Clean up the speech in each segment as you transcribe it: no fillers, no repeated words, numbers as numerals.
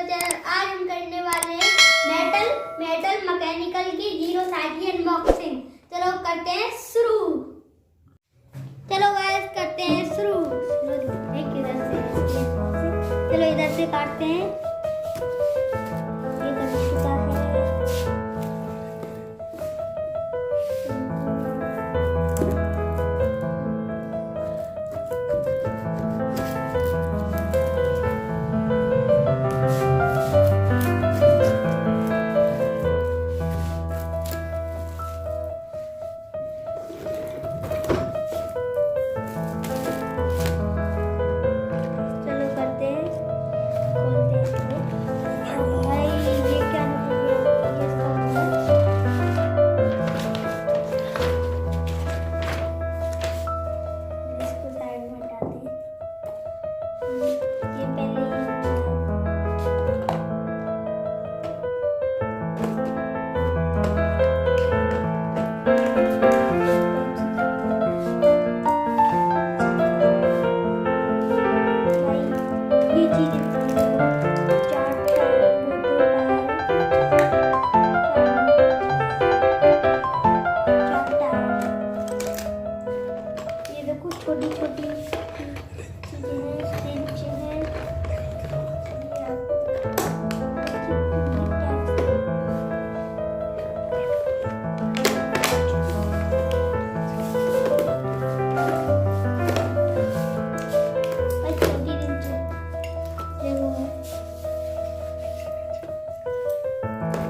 Channel. आज हम करने वाले हैं मेटल मैकेनिकल की जीरो साइड की अनबॉक्सिंग। चलो करते हैं शुरू। चलो गाइस करते हैं शुरू। एक इधर से, चलो इधर से काटते हैं। ये कर चुका है। छोटी छोटी चीजें हैं, स्टिच हैं।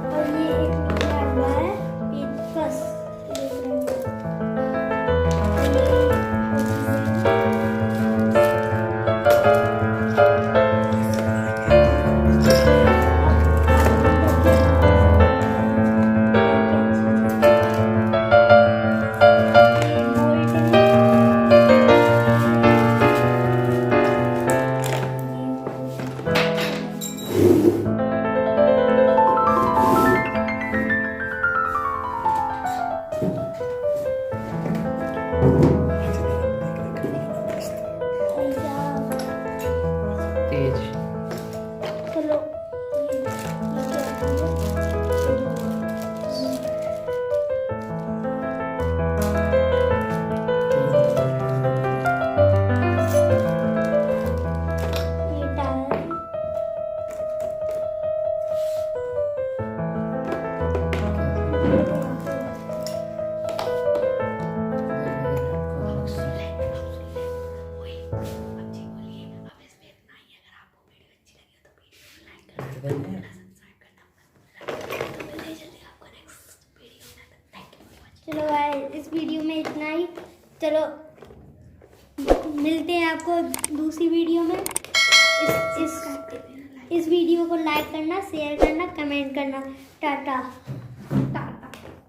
और ये एक निकला हुआ है पेचकस। चलो चलो गाइस इस वीडियो में इतना ही। चलो मिलते हैं आपको दूसरी वीडियो में। इस वीडियो को लाइक करना, शेयर करना, कमेंट करना। टाटा।